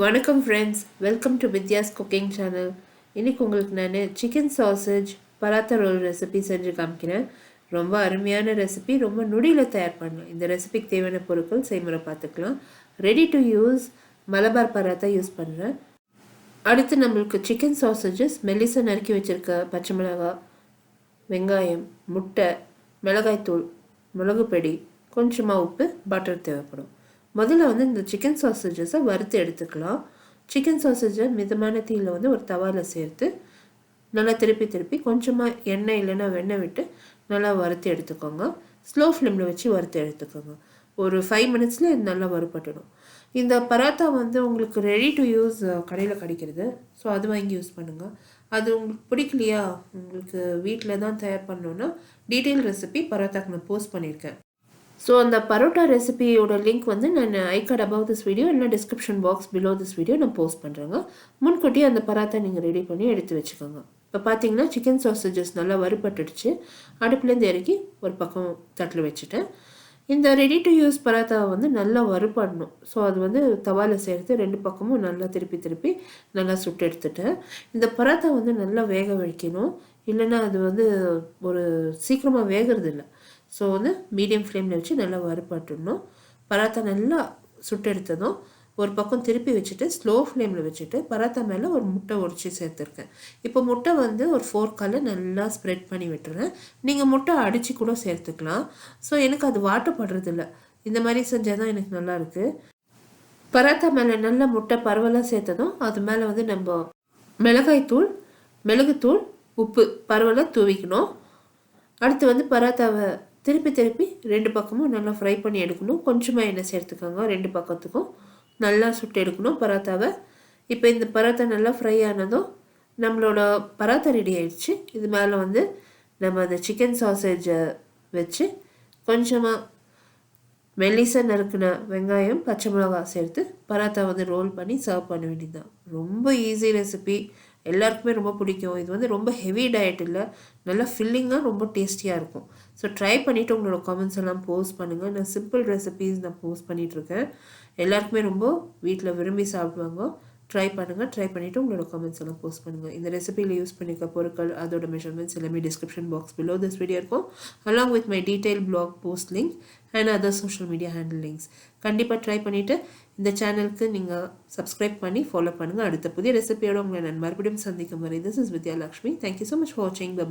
வணக்கம் friends, welcome to Vidya's cooking channel. இன்றைக்கி உங்களுக்கு நான் chicken sausage paratha roll recipe செஞ்சு காமிக்கிறேன். ரொம்ப அருமையான ரெசிபி, ரொம்ப நொடியில் தயார் பண்ணலாம். இந்த ரெசிபிக்கு தேவையான பொருட்கள் செய்முறை பார்த்துக்கலாம். Ready to use Malabar paratha use பண்ணுறேன். அடுத்து நம்மளுக்கு சிக்கன் சாசேஜஸ், மெல்லிசை நறுக்கி வச்சுருக்க பச்சை மிளகாய், வெங்காயம், முட்டை, மிளகாய்த்தூள், மிளகுப்பொடி, கொஞ்சமாக உப்பு, பட்டர் தேவைப்படும். முதல்ல இந்த சிக்கன் சாசேஜஸை வறுத்து எடுத்துக்கலாம். சிக்கன் சாசேஜை மிதமான தீயில் ஒரு தவாவில் சேர்த்து நல்லா திருப்பி கொஞ்சமாக எண்ணெய் இல்லைன்னா வெண்ணெய் விட்டு நல்லா வறுத்து எடுத்துக்கோங்க. ஸ்லோ ஃப்ளேமில் வச்சு வறுத்து எடுத்துக்கோங்க. ஒரு 5 மினிட்ஸில் இது நல்லா வறுபட்டுடும். இந்த பராத்தா உங்களுக்கு ரெடி டு யூஸ் கடையில் கிடைக்கிறது. ஸோ அது வாங்கி யூஸ் பண்ணுங்கள். அது உங்களுக்கு பிடிக்கலையா, உங்களுக்கு வீட்டில் தான் தயார் பண்ணணுன்னா டீட்டெயில் ரெசிபி பராத்தாக்கு நான் போஸ்ட் பண்ணியிருக்கேன். ஸோ அந்த பரோட்டா ரெசிபியோட லிங்க் நான் I card above this video இல்லை description box below this video நான் போஸ்ட் பண்ணுறேங்க. முன்கூட்டியே அந்த பராத்தா நீங்கள் ரெடி பண்ணி எடுத்து வச்சுக்கோங்க. இப்போ பார்த்தீங்கன்னா சிக்கன் சாசேஜஸ் நல்லா வறுபட்டுடுச்சு. அடுப்புலேருந்து இறக்கி ஒரு பக்கம் தட்டில் வச்சுட்டேன். இந்த ரெடி டு யூஸ் பராத்தாவை நல்லா வறுபடணும். ஸோ அது தவாவில் சேர்த்து 2 பக்கமும் நல்லா திருப்பி நல்லா சுட்டு எடுத்துட்டேன். இந்த பராத்தா நல்லா வேக வைக்கணும், இல்லைன்னா அது ஒரு சீக்கிரமாக வேகிறது இல்லை. ஸோ மீடியம் ஃப்ளேமில் வச்சு நல்லா வறுபட்டுடணும். பராத்தா நல்லா சுட்டு எடுத்ததும் ஒரு பக்கம் திருப்பி வச்சுட்டு ஸ்லோ ஃப்ளேமில் வச்சுட்டு பராத்தா மேலே ஒரு முட்டை உடைச்சி சேர்த்துருக்கேன். இப்போ முட்டை ஒரு ஃபோர்க்கால் நல்லா ஸ்ப்ரெட் பண்ணி விட்டுறேன். நீங்கள் முட்டை அடித்து கூட சேர்த்துக்கலாம். ஸோ எனக்கு அது வாட்டப்படுறதில்ல. இந்த மாதிரி செஞ்சால் தான் எனக்கு நல்லாயிருக்கு. பராத்தா மேலே நல்லா முட்டை பரவலாக சேர்த்ததும் அது மேலே நம்ம மிளகாய்த்தூள், மிளகுத்தூள், உப்பு பரவலாக தூவிக்கணும். அடுத்து பராத்தாவை திருப்பி 2 பக்கமும் நல்லா ஃப்ரை பண்ணி எடுக்கணும். கொஞ்சமாக எண்ணெய் சேர்த்துக்கோங்க. 2 பக்கத்துக்கும் நல்லா சுட்டு எடுக்கணும் பராத்தாவை. இப்போ இந்த பராத்தா நல்லா ஃப்ரை ஆனதும் நம்மளோட பராத்தா ரெடி ஆயிடுச்சு. இது மேலே நம்ம அந்த சிக்கன் சாசேஜை வச்சு கொஞ்சமாக மெல்லிசை நறுக்கின வெங்காயம், பச்சை மிளகாய் சேர்த்து பராத்தா ரோல் பண்ணி சர்வ் பண்ண வேண்டியதுதான். ரொம்ப ஈஸி ரெசிபி, எல்லாருக்குமே ரொம்ப பிடிக்கும். இது ரொம்ப ஹெவி டயட் இல்லை, நல்லா ஃபில்லிங்காக ரொம்ப டேஸ்டியாக இருக்கும். ஸோ ட்ரை பண்ணிவிட்டு உங்களோட கமெண்ட்ஸ் எல்லாம் போஸ்ட் பண்ணுங்கள். நான் சிம்பிள் ரெசிபீஸ் நான் போஸ்ட் பண்ணிகிட்ருக்கேன். எல்லாருக்குமே ரொம்ப வீட்டில் விரும்பி சாப்பிடுவாங்க. ட்ரை பண்ணுங்கள். ட்ரை பண்ணிவிட்டு உங்களோட கமெண்ட்ஸ் எல்லாம் போஸ்ட் பண்ணுங்கள். இந்த ரெசிபியில் யூஸ் பண்ணிக்க பொருட்கள், அதோட மெஷர்மெண்ட்ஸ் எல்லாமே description box below this video இருக்கும். Along with my detail blog post link and other social media handle links. கண்டிப்பாக ட்ரை பண்ணிவிட்டு இந்த சேனலுக்கு நீங்கள் சப்ஸ்கிரைப் பண்ணி ஃபாலோ பண்ணுங்கள். அடுத்த புதிய ரெசிபியோட உங்களை நான் மறுபடியும் சந்திக்கும் வரை, this is Vidya Lakshmi. Thank you so much for வாட்சிங். பை.